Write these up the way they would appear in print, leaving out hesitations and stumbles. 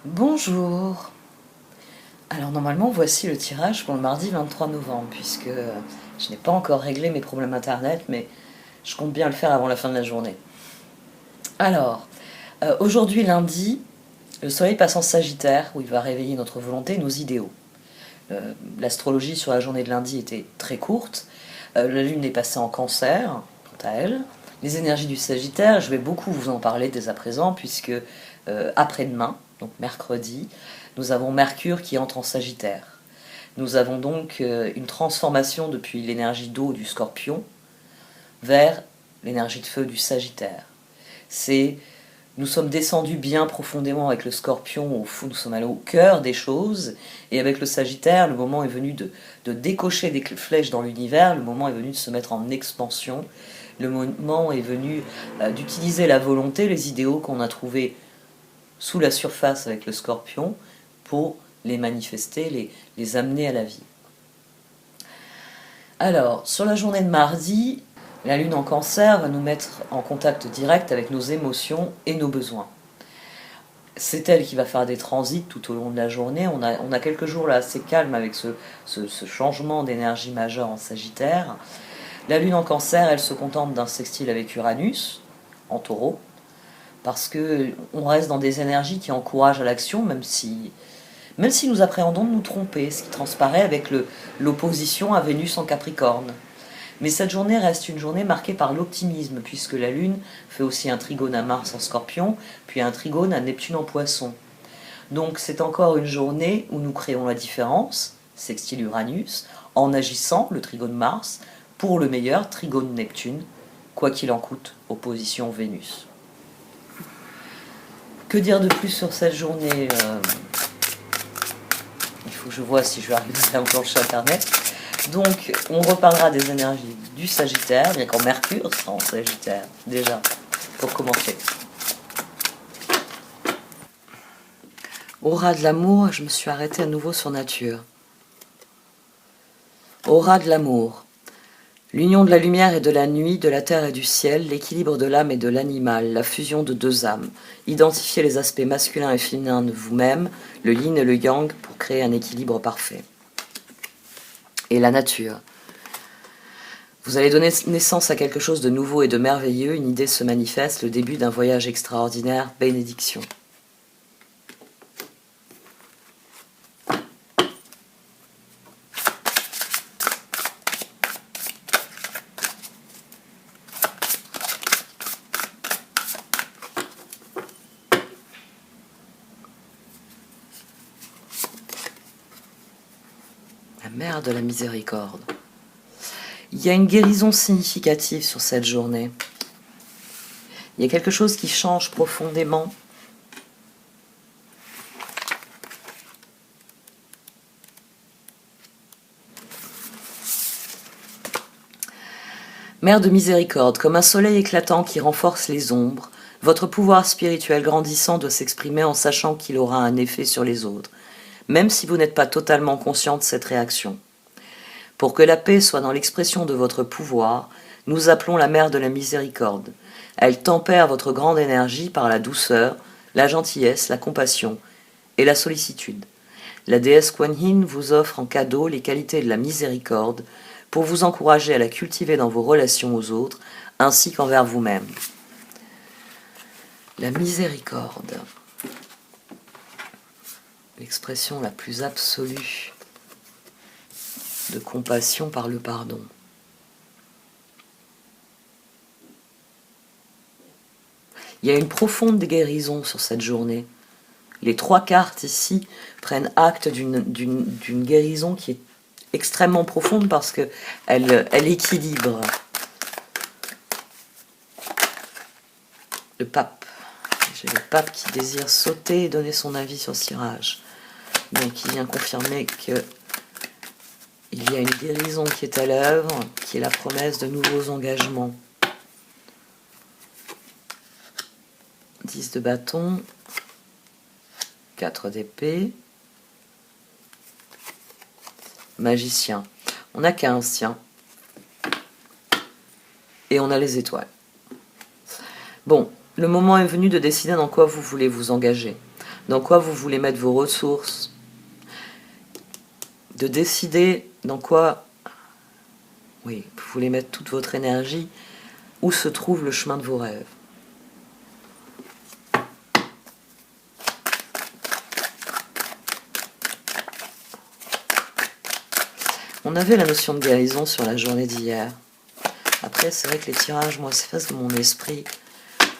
Bonjour. Alors normalement voici le tirage pour le mardi 23 novembre puisque je n'ai pas encore réglé mes problèmes internet mais je compte bien le faire avant la fin de la journée. Alors, aujourd'hui lundi, le soleil passe en Sagittaire où il va réveiller notre volonté et nos idéaux. L'astrologie sur la journée de lundi était très courte. La lune est passée en Cancer, quant à elle. Les énergies du Sagittaire, je vais beaucoup vous en parler dès à présent puisque après-demain, donc mercredi, nous avons Mercure qui entre en Sagittaire. Nous avons donc une transformation depuis l'énergie d'eau du Scorpion vers l'énergie de feu du Sagittaire. Nous sommes descendus bien profondément avec le Scorpion, nous sommes allés au cœur des choses, et avec le Sagittaire, le moment est venu de décocher des flèches dans l'univers, le moment est venu de se mettre en expansion, le moment est venu d'utiliser la volonté, les idéaux qu'on a trouvés sous la surface avec le Scorpion, pour les manifester, les amener à la vie. Alors, sur la journée de mardi, la lune en Cancer va nous mettre en contact direct avec nos émotions et nos besoins. C'est elle qui va faire des transits tout au long de la journée. On a quelques jours là assez calmes avec ce changement d'énergie majeure en Sagittaire. La lune en Cancer, elle se contente d'un sextile avec Uranus, en Taureau, parce qu'on reste dans des énergies qui encouragent à l'action, même si nous appréhendons de nous tromper, ce qui transparaît avec l'opposition à Vénus en Capricorne. Mais cette journée reste une journée marquée par l'optimisme, puisque la Lune fait aussi un trigone à Mars en Scorpion, puis un trigone à Neptune en Poisson. Donc c'est encore une journée où nous créons la différence, sextile Uranus, en agissant, le trigone Mars, pour le meilleur, trigone Neptune, quoi qu'il en coûte, opposition Vénus. Que dire de plus sur cette journée Il faut que je vois si je vais arriver à enclencher Internet. Donc, on reparlera des énergies du Sagittaire, bien qu'en Mercure sera en Sagittaire, déjà, pour commencer. Aura de l'amour, je me suis arrêtée à nouveau sur nature. Aura de l'amour. L'union de la lumière et de la nuit, de la terre et du ciel, l'équilibre de l'âme et de l'animal, la fusion de deux âmes. Identifiez les aspects masculins et féminins de vous-même, le yin et le yang, pour créer un équilibre parfait. Et la nature. Vous allez donner naissance à quelque chose de nouveau et de merveilleux, une idée se manifeste, le début d'un voyage extraordinaire, bénédiction. La mère de la miséricorde. Il y a une guérison significative sur cette journée. Il y a quelque chose qui change profondément. Mère de miséricorde, comme un soleil éclatant qui renforce les ombres, votre pouvoir spirituel grandissant doit s'exprimer en sachant qu'il aura un effet sur les autres, même si vous n'êtes pas totalement conscient de cette réaction. Pour que la paix soit dans l'expression de votre pouvoir, nous appelons la mère de la miséricorde. Elle tempère votre grande énergie par la douceur, la gentillesse, la compassion et la sollicitude. La déesse Kuan Yin vous offre en cadeau les qualités de la miséricorde pour vous encourager à la cultiver dans vos relations aux autres ainsi qu'envers vous-même. La miséricorde, l'expression la plus absolue de compassion par le pardon. Il y a une profonde guérison sur cette journée. Les trois cartes ici prennent acte d'une guérison qui est extrêmement profonde parce qu'elle équilibre. Le pape. J'ai le pape qui désire sauter et donner son avis sur ce tirage. Donc il vient confirmer que il y a une guérison qui est à l'œuvre, qui est la promesse de nouveaux engagements. 10 de bâton, 4 d'épée, magicien. On a 15, tiens. Et on a les étoiles. Bon, le moment est venu de décider dans quoi vous voulez vous engager. dans quoi vous voulez mettre vos ressources, de décider dans quoi, oui, vous voulez mettre toute votre énergie, où se trouve le chemin de vos rêves. On avait la notion de guérison sur la journée d'hier. Après, c'est vrai que les tirages, moi, s'effacent de mon esprit.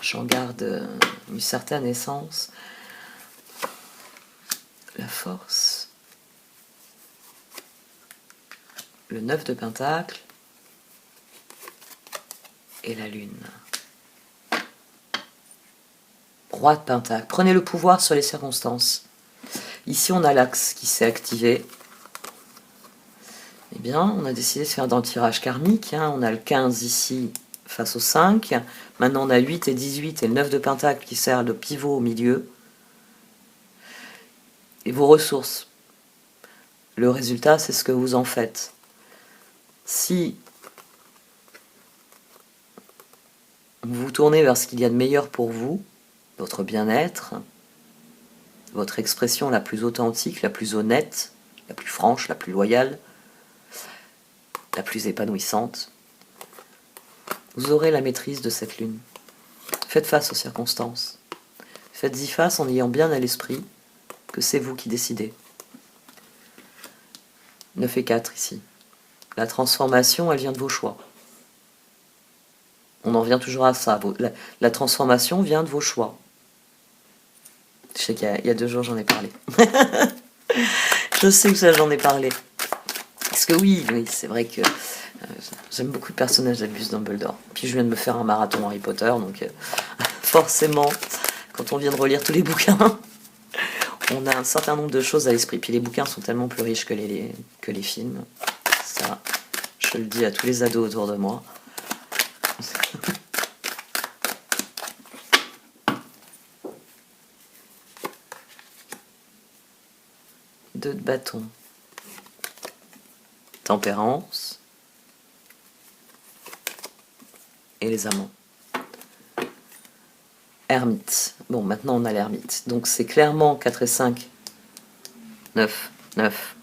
J'en garde une certaine essence. La force. Le 9 de Pentacle. Et la Lune. Roi de Pentacle. Prenez le pouvoir sur les circonstances. Ici, on a l'axe qui s'est activé. Eh bien, on a décidé de faire dans le tirage karmique. On a le 15 ici face au 5. Maintenant, on a 8 et 18 et le 9 de Pentacle qui sert de pivot au milieu. Et vos ressources. Le résultat, c'est ce que vous en faites. Si vous vous tournez vers ce qu'il y a de meilleur pour vous, votre bien-être, votre expression la plus authentique, la plus honnête, la plus franche, la plus loyale, la plus épanouissante, vous aurez la maîtrise de cette lune. Faites face aux circonstances. Faites-y face en ayant bien à l'esprit que c'est vous qui décidez. 9 et 4 ici. La transformation, elle vient de vos choix. On en vient toujours à ça. La transformation vient de vos choix. Je sais qu'il y a 2 jours, j'en ai parlé. Je sais que ça, j'en ai parlé. Parce que oui, c'est vrai que j'aime beaucoup le personnage d'Albus Dumbledore. Puis je viens de me faire un marathon Harry Potter, donc forcément, quand on vient de relire tous les bouquins, on a un certain nombre de choses à l'esprit. Puis les bouquins sont tellement plus riches que les films. Ça, je le dis à tous les ados autour de moi. Deux de bâton. Tempérance. Et les amants. Ermite. Bon, maintenant on a l'ermite. Donc c'est clairement 4 et 5. 9. 9.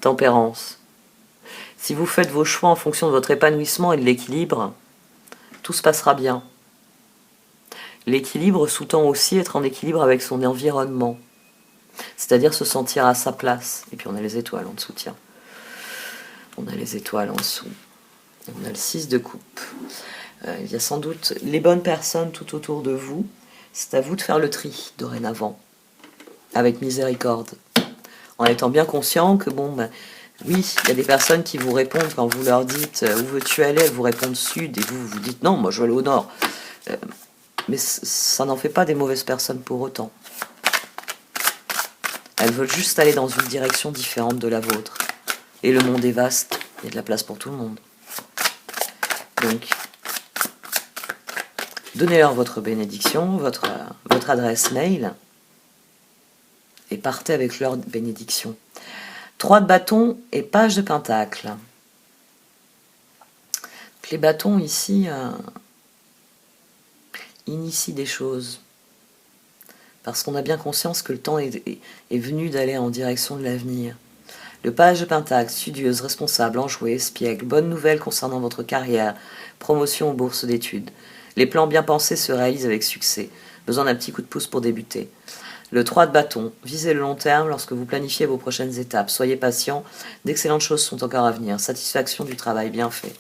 Tempérance. Si vous faites vos choix en fonction de votre épanouissement et de l'équilibre, tout se passera bien. L'équilibre sous-tend aussi être en équilibre avec son environnement. C'est-à-dire se sentir à sa place. Et puis on a les étoiles en dessous, tiens. On a les étoiles en dessous. On a le 6 de coupe. Il y a sans doute les bonnes personnes tout autour de vous. C'est à vous de faire le tri dorénavant. Avec miséricorde. En étant bien conscient que oui, il y a des personnes qui vous répondent quand vous leur dites où veux-tu aller, elles vous répondent sud et vous dites non, moi je veux aller au nord. Mais ça n'en fait pas des mauvaises personnes pour autant. Elles veulent juste aller dans une direction différente de la vôtre. Et le monde est vaste, il y a de la place pour tout le monde. Donc, donnez-leur votre bénédiction, votre adresse mail, et partez avec leur bénédiction. 3 de bâton et page de pentacle. Les bâtons ici initient des choses. Parce qu'on a bien conscience que le temps est venu d'aller en direction de l'avenir. Le page de pentacle, studieuse, responsable, enjouée, espiègle, bonne nouvelle concernant votre carrière, promotion ou bourse d'études. Les plans bien pensés se réalisent avec succès. Besoin d'un petit coup de pouce pour débuter. Le 3 de bâton, visez le long terme lorsque vous planifiez vos prochaines étapes. Soyez patient, d'excellentes choses sont encore à venir. Satisfaction du travail bien fait.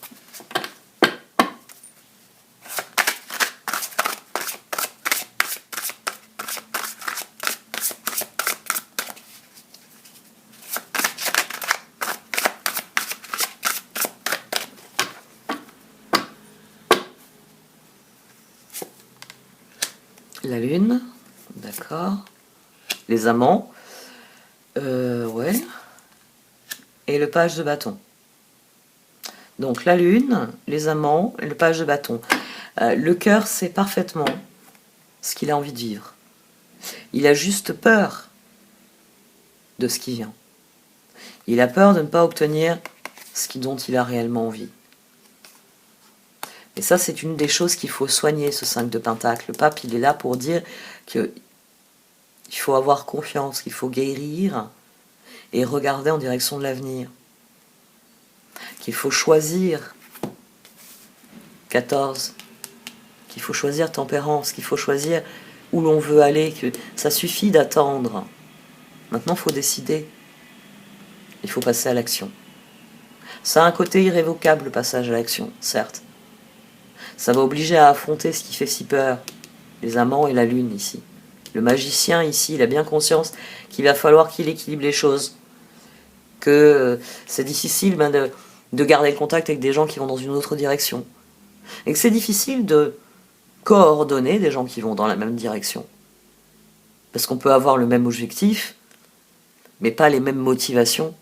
La lune, d'accord. Les amants, ouais. Et le page de bâton. Donc la lune, les amants, et le page de bâton. Le cœur sait parfaitement ce qu'il a envie de vivre. Il a juste peur de ce qui vient. Il a peur de ne pas obtenir ce dont il a réellement envie. Et ça, c'est une des choses qu'il faut soigner, ce 5 de pentacle. Le pape, il est là pour dire qu'il qu'il faut avoir confiance, qu'il faut guérir et regarder en direction de l'avenir. Qu'il faut choisir 14, qu'il faut choisir tempérance, qu'il faut choisir où l'on veut aller, que ça suffit d'attendre. Maintenant, il faut décider. Il faut passer à l'action. Ça a un côté irrévocable, le passage à l'action, certes. Ça va obliger à affronter ce qui fait si peur. Les amants et la lune, ici. Le magicien, ici, il a bien conscience qu'il va falloir qu'il équilibre les choses. Que c'est difficile de garder le contact avec des gens qui vont dans une autre direction. Et que c'est difficile de coordonner des gens qui vont dans la même direction. Parce qu'on peut avoir le même objectif, mais pas les mêmes motivations,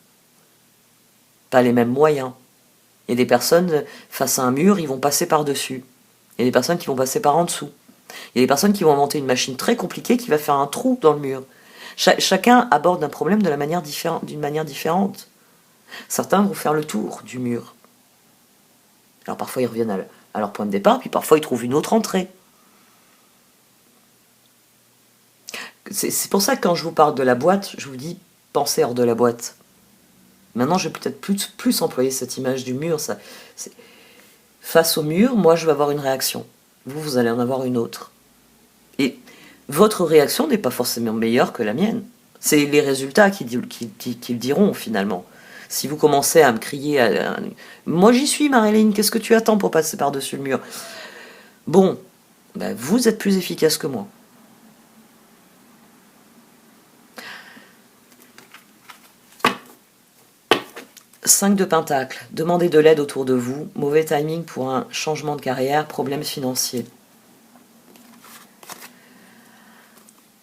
pas les mêmes moyens. Il y a des personnes, face à un mur, ils vont passer par-dessus. Il y a des personnes qui vont passer par en dessous. Il y a des personnes qui vont inventer une machine très compliquée qui va faire un trou dans le mur. Chacun aborde un problème d'une manière différente. Certains vont faire le tour du mur. Alors parfois ils reviennent à leur point de départ, puis parfois ils trouvent une autre entrée. C'est pour ça que quand je vous parle de la boîte, je vous dis pensez hors de la boîte. Maintenant, je vais peut-être plus employer cette image du mur. Face au mur, moi, je vais avoir une réaction. Vous allez en avoir une autre. Et votre réaction n'est pas forcément meilleure que la mienne. C'est les résultats qui le diront, finalement. Si vous commencez à me crier moi, j'y suis, Marilyn, qu'est-ce que tu attends pour passer par-dessus le mur ? Bon, ben, vous êtes plus efficace que moi. « 5 de Pentacle. Demandez de l'aide autour de vous. Mauvais timing pour un changement de carrière. Problèmes financiers. »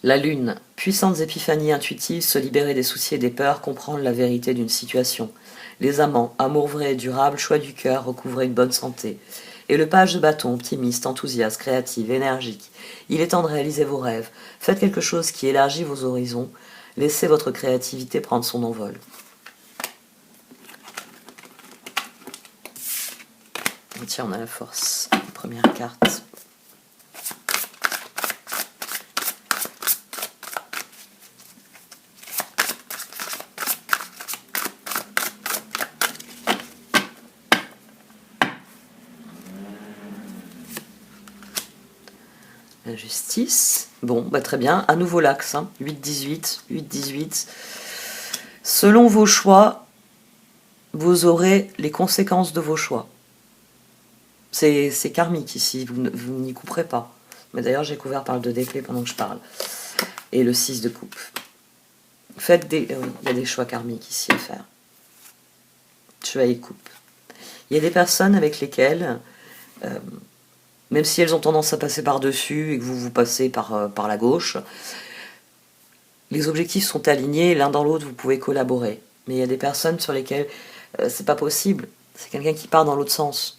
La Lune. Puissantes épiphanies intuitives, se libérer des soucis et des peurs, comprendre la vérité d'une situation. Les amants. Amour vrai et durable, choix du cœur, recouvrer une bonne santé. Et le page de bâton, optimiste, enthousiaste, créative, énergique. Il est temps de réaliser vos rêves. Faites quelque chose qui élargit vos horizons. Laissez votre créativité prendre son envol. Tiens, on a la force. Première carte. La justice. Bon, bah très bien. À nouveau l'axe. 8-18. 8-18. Selon vos choix, vous aurez les conséquences de vos choix. C'est karmique ici, vous n'y couperez pas. Mais d'ailleurs, j'ai couvert par le 2 d'épée pendant que je parle. Et le 6 de coupe. Faites il y a des choix karmiques ici à faire. Chevalier de coupe. Il y a des personnes avec lesquelles, même si elles ont tendance à passer par-dessus et que vous passez par la gauche, les objectifs sont alignés, l'un dans l'autre, vous pouvez collaborer. Mais il y a des personnes sur lesquelles c'est pas possible. C'est quelqu'un qui part dans l'autre sens.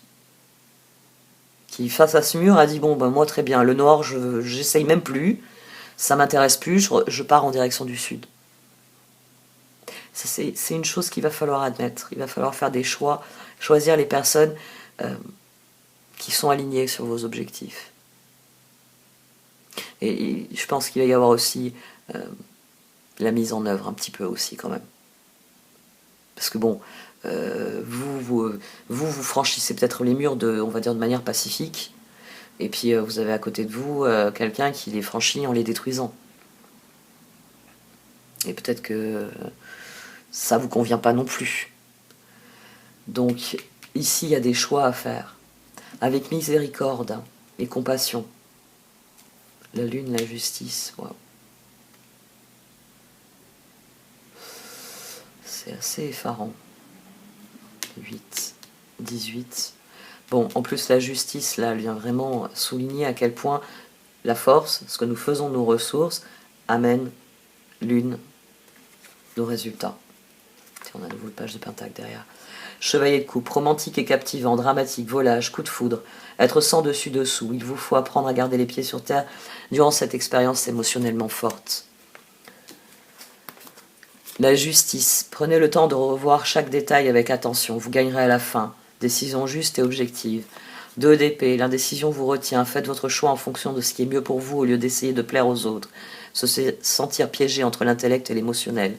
Qui, face à ce mur, a dit, bon, ben moi très bien, le nord, j'essaye même plus, ça m'intéresse plus, je pars en direction du sud. C'est une chose qu'il va falloir admettre. Il va falloir faire des choix, choisir les personnes qui sont alignées sur vos objectifs. Et je pense qu'il va y avoir aussi la mise en œuvre un petit peu aussi quand même. Parce que bon, vous franchissez peut-être les murs on va dire de manière pacifique, et puis vous avez à côté de vous quelqu'un qui les franchit en les détruisant. Et peut-être que ça vous convient pas non plus. Donc ici il y a des choix à faire, avec miséricorde et compassion. La lune, la justice, wow. C'est assez effarant. 8, 18. Bon, en plus la justice, là, elle vient vraiment souligner à quel point la force, ce que nous faisons de nos ressources, amène l'une, nos résultats. Tiens, on a de nouveau le page de Pentacle derrière. Chevalier de coupe, romantique et captivant, dramatique, volage, coup de foudre, être sans dessus-dessous. Il vous faut apprendre à garder les pieds sur terre durant cette expérience émotionnellement forte. La justice. Prenez le temps de revoir chaque détail avec attention. Vous gagnerez à la fin. Décision juste et objective. 2 d'épée, l'indécision vous retient, faites votre choix en fonction de ce qui est mieux pour vous au lieu d'essayer de plaire aux autres. Se sentir piégé entre l'intellect et l'émotionnel.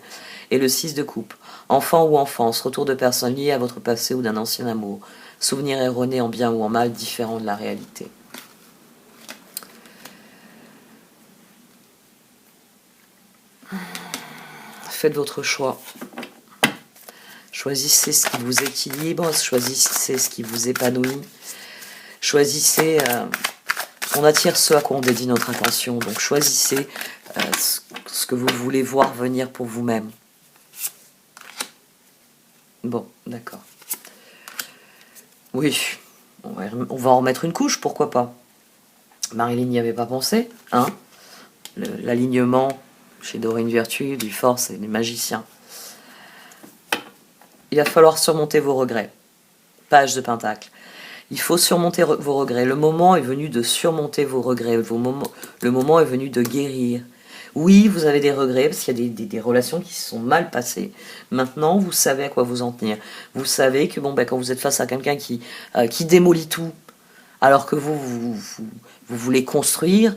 Et le 6 de coupe, enfant ou enfance, retour de personnes liées à votre passé ou d'un ancien amour, souvenirs erronés en bien ou en mal, différents de la réalité. Faites votre choix. Choisissez ce qui vous équilibre, choisissez ce qui vous épanouit. Choisissez, on attire ce à quoi on dédie notre attention, donc choisissez ce que vous voulez voir venir pour vous-même. Bon, d'accord. Oui, on va en remettre une couche, pourquoi pas. Marilyn n'y avait pas pensé, hein. L'alignement chez Dorine Virtue, du Force et des magiciens. Il va falloir surmonter vos regrets. Page de Pentacle. Il faut surmonter vos regrets. Le moment est venu de surmonter vos regrets. Le moment est venu de guérir. Oui, vous avez des regrets parce qu'il y a des relations qui se sont mal passées. Maintenant, vous savez à quoi vous en tenir. Vous savez que quand vous êtes face à quelqu'un qui démolit tout, alors que vous voulez construire,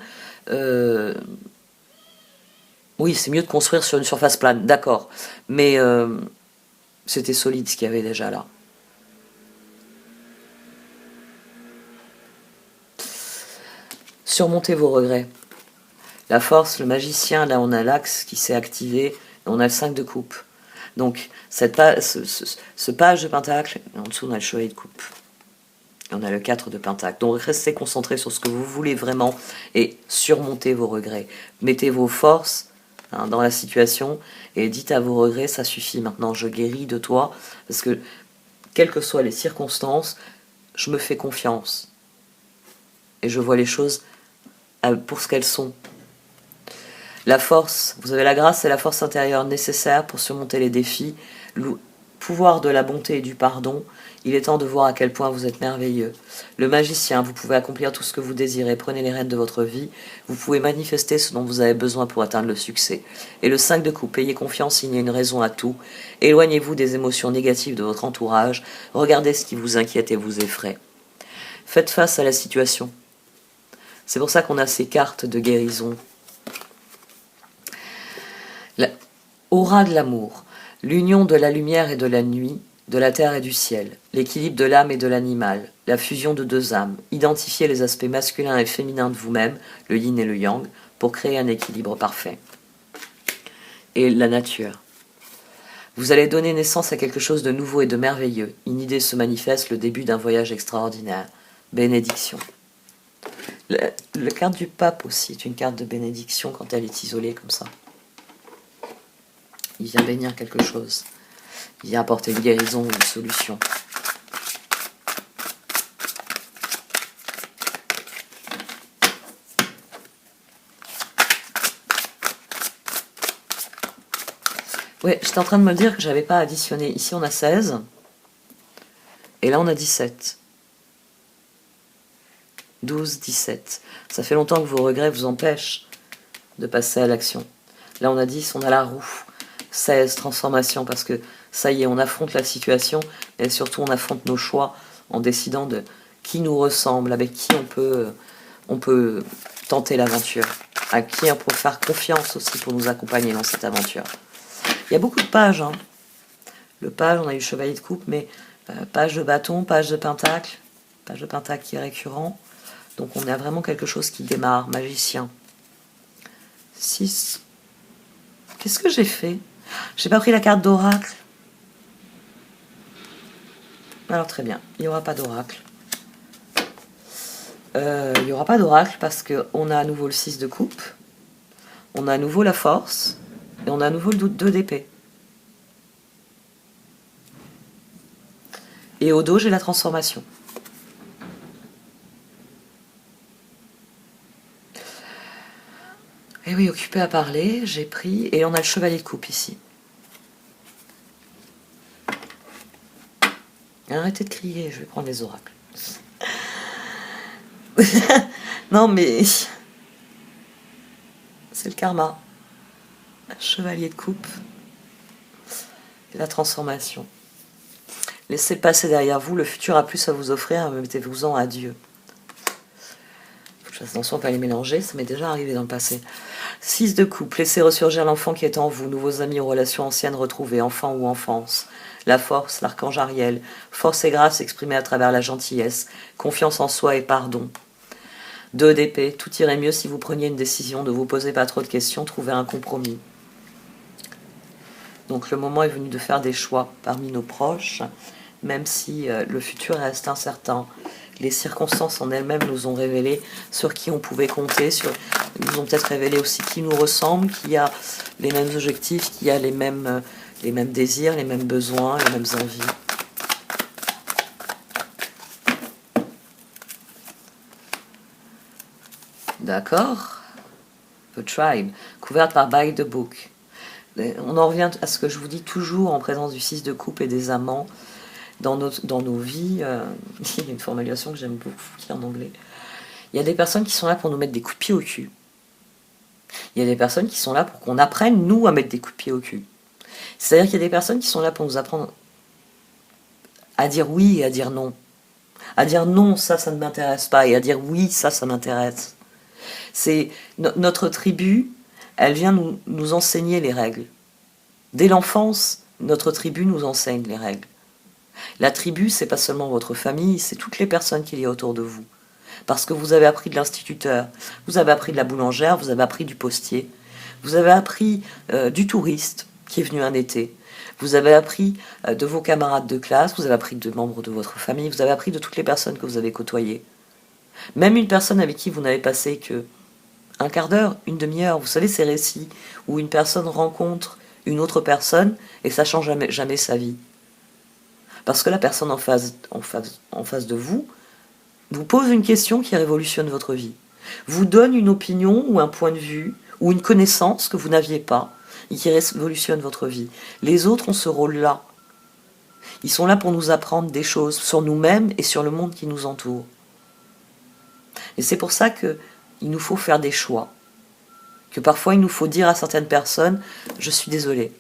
oui, c'est mieux de construire sur une surface plane, d'accord. Mais c'était solide ce qu'il y avait déjà là. Surmontez vos regrets. La force, le magicien, là on a l'axe qui s'est activé, et on a le 5 de coupe. Donc ce page de pentacle, et en dessous on a le chevalier de coupe. Et on a le 4 de pentacle. Donc restez concentrés sur ce que vous voulez vraiment et surmontez vos regrets. Mettez vos forces dans la situation et dites à vos regrets, ça suffit maintenant, je guéris de toi, parce que quelles que soient les circonstances, je me fais confiance. Et je vois les choses pour ce qu'elles sont. La force, vous avez la grâce et la force intérieure nécessaires pour surmonter les défis, le pouvoir de la bonté et du pardon. Il est temps de voir à quel point vous êtes merveilleux. Le magicien, vous pouvez accomplir tout ce que vous désirez, prenez les rênes de votre vie, vous pouvez manifester ce dont vous avez besoin pour atteindre le succès. Et le 5 de coupe, ayez confiance, il y a une raison à tout. Éloignez-vous des émotions négatives de votre entourage, regardez ce qui vous inquiète et vous effraie. Faites face à la situation. C'est pour ça qu'on a ces cartes de guérison. Aura de l'amour, l'union de la lumière et de la nuit, de la terre et du ciel, l'équilibre de l'âme et de l'animal, la fusion de 2 âmes, identifiez les aspects masculins et féminins de vous-même, le yin et le yang, pour créer un équilibre parfait. Et la nature. Vous allez donner naissance à quelque chose de nouveau et de merveilleux. Une idée se manifeste, le début d'un voyage extraordinaire. Bénédiction. La carte du pape aussi est une carte de bénédiction quand elle est isolée comme ça. Il vient bénir quelque chose. Il vient apporter une guérison ou une solution. Ouais, j'étais en train de me dire que j'avais pas additionné. Ici on a 16. Et là on a 17. 12, 17. Ça fait longtemps que vos regrets vous empêchent de passer à l'action. Là on a 10, on a la roue. 16, transformation, parce que ça y est, on affronte la situation, et surtout on affronte nos choix en décidant de qui nous ressemble, avec qui on peut tenter l'aventure, à qui on peut faire confiance aussi pour nous accompagner dans cette aventure. Il y a beaucoup de pages. Hein. Le page, on a eu le chevalier de coupe, mais page de bâton, page de pentacle qui est récurrent. Donc on a vraiment quelque chose qui démarre, magicien. 6. Qu'est-ce que j'ai fait ? J'ai pas pris la carte d'oracle. Alors très bien, il n'y aura pas d'oracle. Il n'y aura pas d'oracle parce qu'on a à nouveau le 6 de coupe, on a à nouveau la force, et on a à nouveau le 2 d'épée. Et au dos, j'ai la transformation. Et oui, occupé à parler, j'ai pris, et on a le chevalier de coupe ici. Arrêtez de crier, je vais prendre les oracles. Non mais... c'est le karma. Chevalier de coupe. Et la transformation. Laissez le passé derrière vous, le futur a plus à vous offrir, mettez-vous-en à Dieu. Faut que je fasse attention à ne pas les mélanger, ça m'est déjà arrivé dans le passé. 6 de coupe, laissez ressurgir l'enfant qui est en vous, nouveaux amis ou relations anciennes retrouvées, enfant ou enfance. La force, l'archange Ariel, force et grâce exprimée à travers la gentillesse, confiance en soi et pardon. 2 d'épée, tout irait mieux si vous preniez une décision, ne vous posez pas trop de questions, trouvez un compromis. Donc le moment est venu de faire des choix parmi nos proches, même si le futur reste incertain. Les circonstances en elles-mêmes nous ont révélé sur qui on pouvait compter, nous ont peut-être révélé aussi qui nous ressemble, qui a les mêmes objectifs, qui a les mêmes désirs, les mêmes besoins, les mêmes envies. D'accord. The Tribe, couverte par By the Book. On en revient à ce que je vous dis toujours en présence du 6 de coupe et des amants. Dans nos vies, il y a une formulation que j'aime beaucoup qui est en anglais. Il y a des personnes qui sont là pour nous mettre des coups de pied au cul. Il y a des personnes qui sont là pour qu'on apprenne, nous, à mettre des coups de pied au cul. C'est-à-dire qu'il y a des personnes qui sont là pour nous apprendre à dire oui et à dire non. À dire non, ça ne m'intéresse pas, et à dire oui, ça m'intéresse. C'est notre tribu, elle vient nous enseigner les règles. Dès l'enfance, notre tribu nous enseigne les règles. La tribu, c'est pas seulement votre famille, c'est toutes les personnes qu'il y a autour de vous. Parce que vous avez appris de l'instituteur, vous avez appris de la boulangère, vous avez appris du postier, vous avez appris du touriste qui est venu un été, vous avez appris de vos camarades de classe, vous avez appris de membres de votre famille, vous avez appris de toutes les personnes que vous avez côtoyées. Même une personne avec qui vous n'avez passé que un quart d'heure, une demi-heure, vous savez ces récits où une personne rencontre une autre personne et ça change jamais sa vie. Parce que la personne en face de vous pose une question qui révolutionne votre vie. Vous donne une opinion ou un point de vue ou une connaissance que vous n'aviez pas et qui révolutionne votre vie. Les autres ont ce rôle-là. Ils sont là pour nous apprendre des choses sur nous-mêmes et sur le monde qui nous entoure. Et c'est pour ça qu'il nous faut faire des choix. Que parfois il nous faut dire à certaines personnes « Je suis désolé,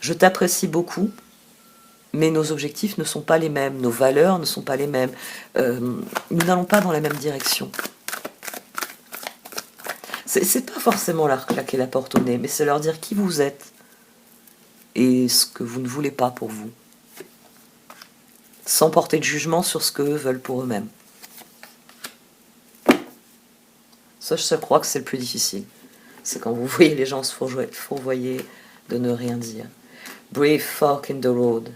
je t'apprécie beaucoup, mais nos objectifs ne sont pas les mêmes, nos valeurs ne sont pas les mêmes, nous n'allons pas dans la même direction. » C'est pas forcément leur claquer la porte au nez, mais c'est leur dire qui vous êtes et ce que vous ne voulez pas pour vous, sans porter de jugement sur ce qu'eux veulent pour eux-mêmes. Ça, je crois que c'est le plus difficile. C'est quand vous voyez les gens se fourvoyer de ne rien dire. Brave fork in the road.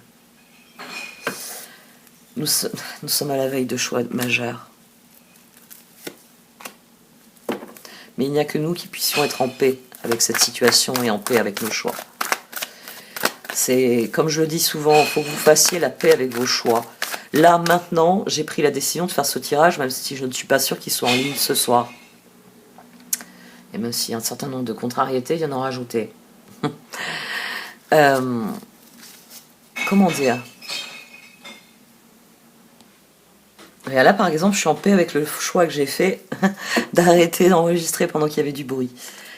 Nous sommes à la veille de choix majeurs. Mais il n'y a que nous qui puissions être en paix avec cette situation et en paix avec nos choix. C'est, comme je le dis souvent, il faut que vous fassiez la paix avec vos choix. Là, maintenant, j'ai pris la décision de faire ce tirage, même si je ne suis pas sûre qu'il soit en ligne ce soir. Et même s'il y a un certain nombre de contrariétés, il y en a rajouté. Comment dire ? Et là, par exemple, je suis en paix avec le choix que j'ai fait d'arrêter d'enregistrer pendant qu'il y avait du bruit.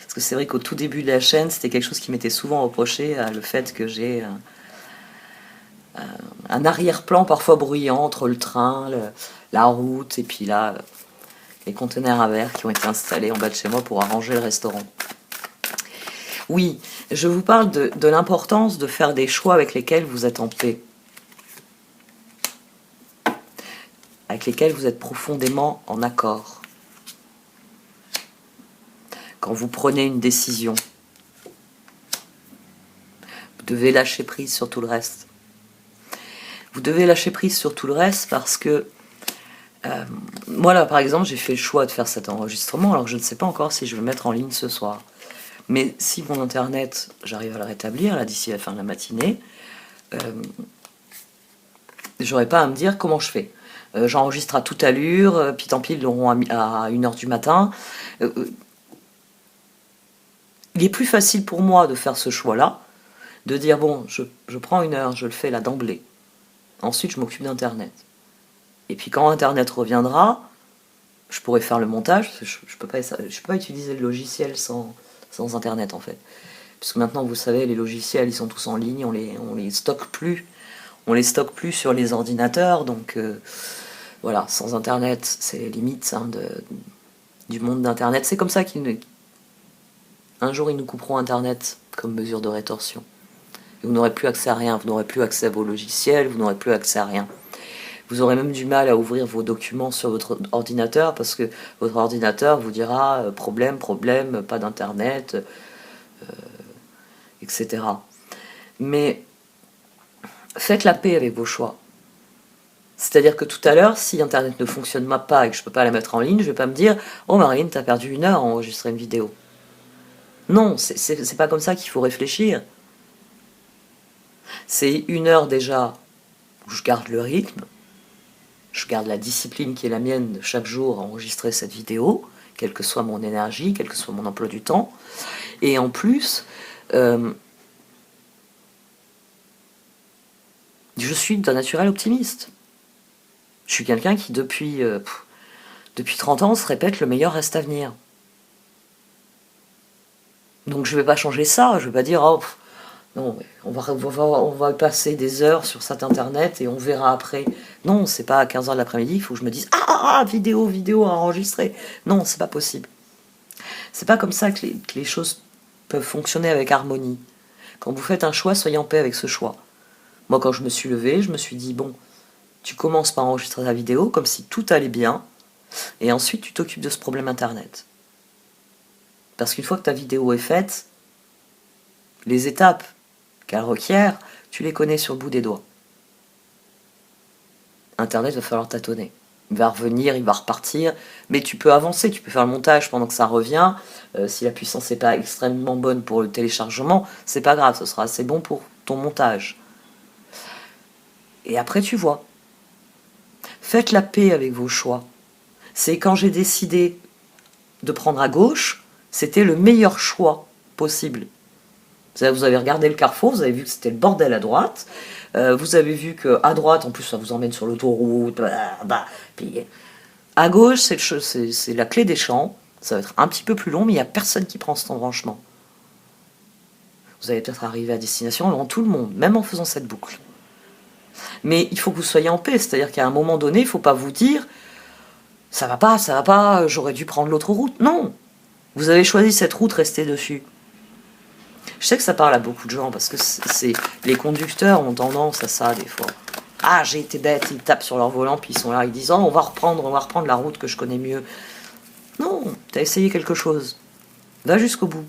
Parce que c'est vrai qu'au tout début de la chaîne, c'était quelque chose qui m'était souvent reproché, le fait que j'ai un arrière-plan parfois bruyant entre le train, la route, et puis là, les conteneurs à verre qui ont été installés en bas de chez moi pour arranger le restaurant. Oui, je vous parle de l'importance de faire des choix avec lesquels vous êtes en paix. Avec lesquels vous êtes profondément en accord. Quand vous prenez une décision, vous devez lâcher prise sur tout le reste. Vous devez lâcher prise sur tout le reste parce que moi là par exemple j'ai fait le choix de faire cet enregistrement alors que je ne sais pas encore si je vais le mettre en ligne ce soir. Mais si mon internet, j'arrive à le rétablir là d'ici la fin de la matinée, j'aurais pas à me dire comment je fais. J'enregistre à toute allure, puis tant pis ils l'auront à 1h du matin. Il est plus facile pour moi de faire ce choix-là, de dire bon, je prends 1 heure, je le fais là d'emblée. Ensuite, je m'occupe d'Internet. Et puis quand Internet reviendra, je pourrai faire le montage. Je peux pas utiliser le logiciel sans Internet en fait. Puisque maintenant, vous savez, les logiciels, ils sont tous en ligne, on les stocke plus. On les stocke plus sur les ordinateurs, donc voilà, sans Internet, c'est les limites hein, du monde d'Internet. C'est comme ça qu'un jour ils nous couperont Internet comme mesure de rétorsion. Et vous n'aurez plus accès à rien, vous n'aurez plus accès à vos logiciels, vous n'aurez plus accès à rien. Vous aurez même du mal à ouvrir vos documents sur votre ordinateur parce que votre ordinateur vous dira problème, pas d'internet, etc. Mais faites la paix avec vos choix. C'est-à-dire que tout à l'heure, si internet ne fonctionne pas et que je ne peux pas la mettre en ligne, je ne vais pas me dire « Oh Marine, t'as perdu 1 heure à enregistrer une vidéo ». Non, c'est pas comme ça qu'il faut réfléchir. C'est 1 heure déjà où je garde le rythme, je garde la discipline qui est la mienne de chaque jour à enregistrer cette vidéo, quelle que soit mon énergie, quel que soit mon emploi du temps. Et en plus, je suis d'un naturel optimiste. Je suis quelqu'un qui, depuis 30 ans, se répète le meilleur reste à venir. Donc je ne vais pas changer ça, je ne vais pas dire oh, non, on va passer des heures sur cet internet et on verra après. Non, c'est pas à 15h de l'après-midi, il faut que je me dise vidéo à enregistrer. Non, c'est pas possible. C'est pas comme ça que les choses peuvent fonctionner avec harmonie. Quand vous faites un choix, soyez en paix avec ce choix. Moi, quand je me suis levée, je me suis dit bon, tu commences par enregistrer ta vidéo comme si tout allait bien, et ensuite tu t'occupes de ce problème internet. Parce qu'une fois que ta vidéo est faite, les étapes qu'elle requiert, tu les connais sur le bout des doigts. Internet, va falloir tâtonner. Il va revenir, il va repartir, mais tu peux avancer, tu peux faire le montage pendant que ça revient. Si la puissance n'est pas extrêmement bonne pour le téléchargement, c'est pas grave, ce sera assez bon pour ton montage. Et après, tu vois. Faites la paix avec vos choix. C'est quand j'ai décidé de prendre à gauche, c'était le meilleur choix possible. Vous avez regardé le carrefour, vous avez vu que c'était le bordel à droite, vous avez vu qu'à droite, en plus, ça vous emmène sur l'autoroute, puis à gauche, c'est la clé des champs, ça va être un petit peu plus long, mais il n'y a personne qui prend cet embranchement. Vous allez peut-être arriver à destination avant tout le monde, même en faisant cette boucle. Mais il faut que vous soyez en paix, c'est-à-dire qu'à un moment donné, il ne faut pas vous dire « ça va pas, j'aurais dû prendre l'autre route ». Non, vous avez choisi cette route, restez dessus. Je sais que ça parle à beaucoup de gens, parce que les conducteurs ont tendance à ça, des fois. Ah, j'ai été bête, ils tapent sur leur volant, puis ils sont là, ils disent « Oh, on va reprendre la route que je connais mieux ». Non, t'as essayé quelque chose. Va jusqu'au bout.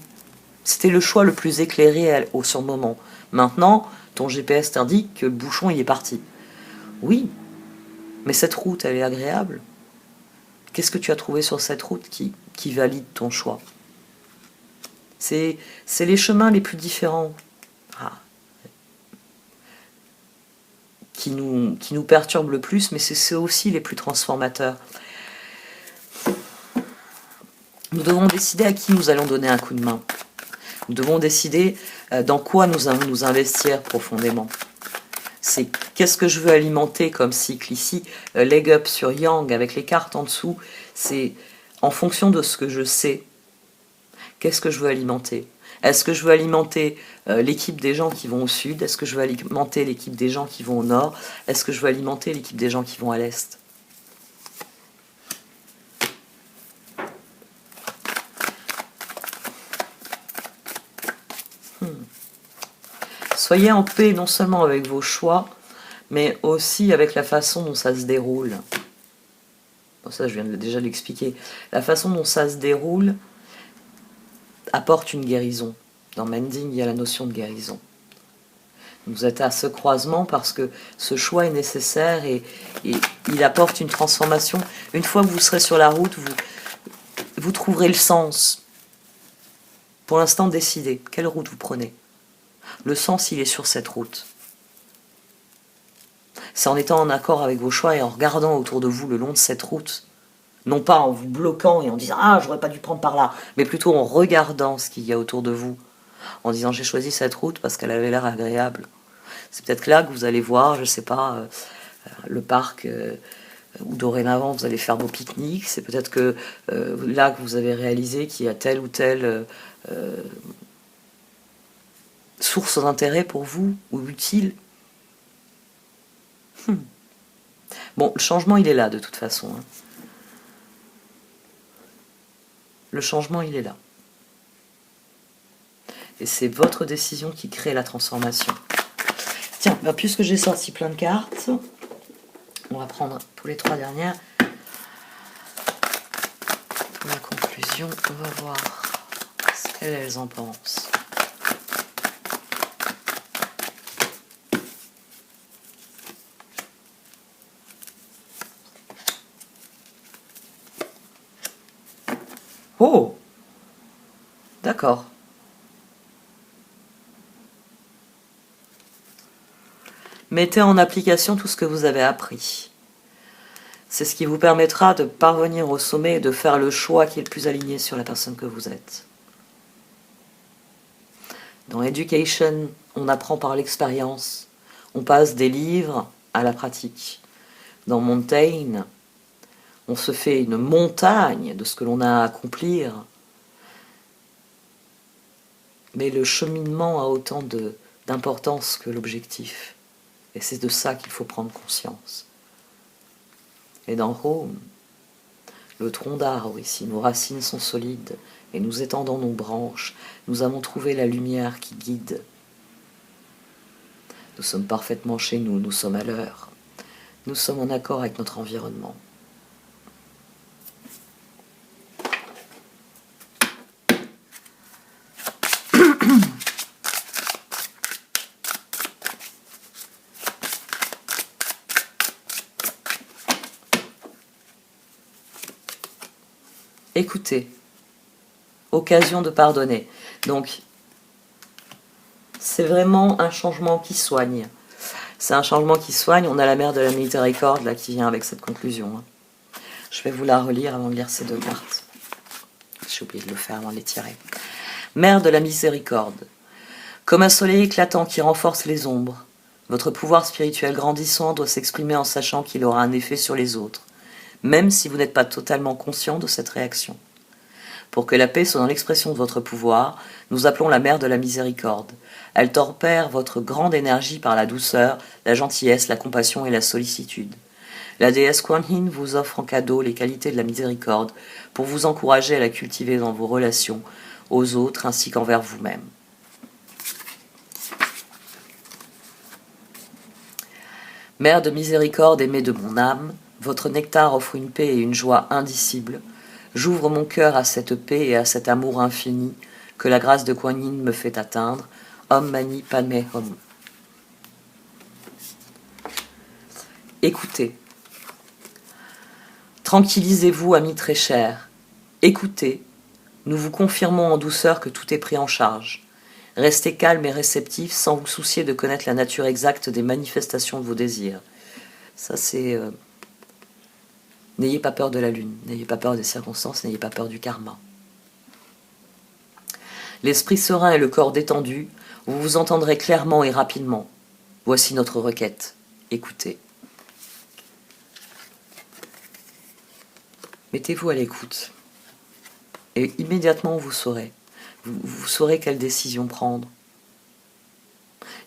C'était le choix le plus éclairé sur le moment. Maintenant, ton GPS t'indique que le bouchon, il est parti. Oui, mais cette route, elle est agréable. Qu'est-ce que tu as trouvé sur cette route qui valide ton choix ? C'est les chemins les plus différents qui nous perturbent le plus, mais c'est aussi les plus transformateurs. Nous devons décider à qui nous allons donner un coup de main. Nous devons décider dans quoi nous allons nous investir profondément. C'est qu'est-ce que je veux alimenter comme cycle ici, leg up sur yang avec les cartes en dessous, c'est en fonction de ce que je sais. Qu'est-ce que je veux alimenter ? Est-ce que je veux alimenter l'équipe des gens qui vont au sud ? Est-ce que je veux alimenter l'équipe des gens qui vont au nord ? Est-ce que je veux alimenter l'équipe des gens qui vont à l'est ? Soyez en paix non seulement avec vos choix, mais aussi avec la façon dont ça se déroule. Bon, ça, je viens déjà de l'expliquer. La façon dont ça se déroule apporte une guérison. Dans Mending, il y a la notion de guérison. Vous êtes à ce croisement parce que ce choix est nécessaire et il apporte une transformation. Une fois que vous serez sur la route, vous trouverez le sens. Pour l'instant, décidez. Quelle route vous prenez ? Le sens, il est sur cette route. C'est en étant en accord avec vos choix et en regardant autour de vous le long de cette route, non pas en vous bloquant et en disant « Ah, j'aurais pas dû prendre par là », mais plutôt en regardant ce qu'il y a autour de vous, en disant « J'ai choisi cette route parce qu'elle avait l'air agréable ». C'est peut-être là que vous allez voir, je sais pas, le parc où dorénavant vous allez faire vos pique-niques. C'est peut-être que là que vous avez réalisé qu'il y a telle ou telle source d'intérêt pour vous ou utile. Bon, le changement, il est là, de toute façon. Hein. Le changement, il est là. Et c'est votre décision qui crée la transformation. Tiens, bah, puisque j'ai sorti plein de cartes, on va prendre pour les 3 dernières. Pour la conclusion, on va voir ce qu'elles en pensent. Oh! D'accord. Mettez en application tout ce que vous avez appris. C'est ce qui vous permettra de parvenir au sommet et de faire le choix qui est le plus aligné sur la personne que vous êtes. Dans Education, on apprend par l'expérience. On passe des livres à la pratique. Dans Montaigne, on se fait une montagne de ce que l'on a à accomplir. Mais le cheminement a autant d'importance que l'objectif. Et c'est de ça qu'il faut prendre conscience. Et dans Rome, le tronc d'arbre ici, nos racines sont solides, et nous étendant nos branches, nous avons trouvé la lumière qui guide. Nous sommes parfaitement chez nous, nous sommes à l'heure. Nous sommes en accord avec notre environnement. Écoutez, occasion de pardonner. Donc, c'est vraiment un changement qui soigne. C'est un changement qui soigne. On a la mère de la miséricorde là qui vient avec cette conclusion. Je vais vous la relire avant de lire ces 2 cartes. J'ai oublié de le faire avant de les tirer. Mère de la miséricorde. Comme un soleil éclatant qui renforce les ombres, votre pouvoir spirituel grandissant doit s'exprimer en sachant qu'il aura un effet sur les autres, même si vous n'êtes pas totalement conscient de cette réaction. Pour que la paix soit dans l'expression de votre pouvoir, nous appelons la mère de la miséricorde. Elle tempère votre grande énergie par la douceur, la gentillesse, la compassion et la sollicitude. La déesse Kuan Yin vous offre en cadeau les qualités de la miséricorde pour vous encourager à la cultiver dans vos relations aux autres ainsi qu'envers vous-même. Mère de miséricorde aimée de mon âme, votre nectar offre une paix et une joie indicibles. J'ouvre mon cœur à cette paix et à cet amour infini que la grâce de Kuan Yin me fait atteindre. Om Mani Padme Hum. Écoutez. Tranquillisez-vous, amis très chers. Écoutez. Nous vous confirmons en douceur que tout est pris en charge. Restez calme et réceptif sans vous soucier de connaître la nature exacte des manifestations de vos désirs. Ça, c'est... N'ayez pas peur de la lune, n'ayez pas peur des circonstances, n'ayez pas peur du karma. L'esprit serein et le corps détendu, vous vous entendrez clairement et rapidement. Voici notre requête. Écoutez. Mettez-vous à l'écoute. Et immédiatement vous saurez. Vous saurez quelle décision prendre.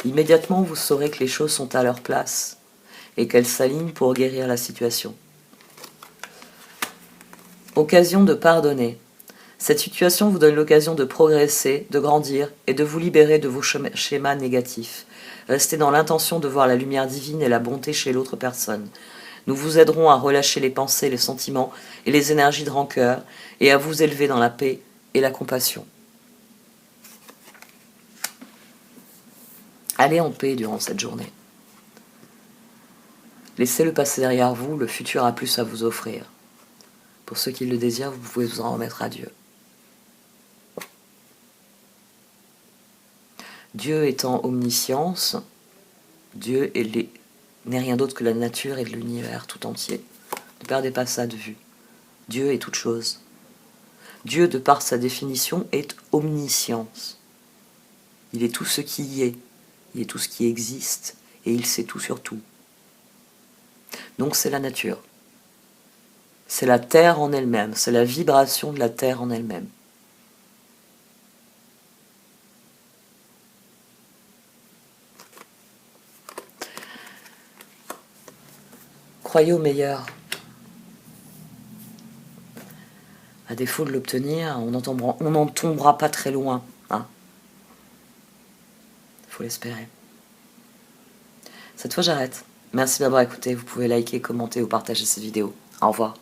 Immédiatement vous saurez que les choses sont à leur place et qu'elles s'alignent pour guérir la situation. Occasion de pardonner. Cette situation vous donne l'occasion de progresser, de grandir et de vous libérer de vos schémas négatifs. Restez dans l'intention de voir la lumière divine et la bonté chez l'autre personne. Nous vous aiderons à relâcher les pensées, les sentiments et les énergies de rancœur et à vous élever dans la paix et la compassion. Allez en paix durant cette journée. Laissez-le passer derrière vous, le futur a plus à vous offrir. Pour ceux qui le désirent, vous pouvez vous en remettre à Dieu. Dieu étant omniscience, Dieu n'est rien d'autre que la nature et l'univers tout entier. Ne perdez pas ça de vue. Dieu est toute chose. Dieu, de par sa définition, est omniscience. Il est tout ce qui y est, il est tout ce qui existe, et il sait tout sur tout. Donc c'est la nature. C'est la terre en elle-même, c'est la vibration de la terre en elle-même. croyez au meilleur. À défaut de l'obtenir, on n'en tombera pas très loin. Hein. Faut l'espérer. Cette fois, j'arrête. Merci d'avoir écouté. Vous pouvez liker, commenter ou partager cette vidéo. Au revoir.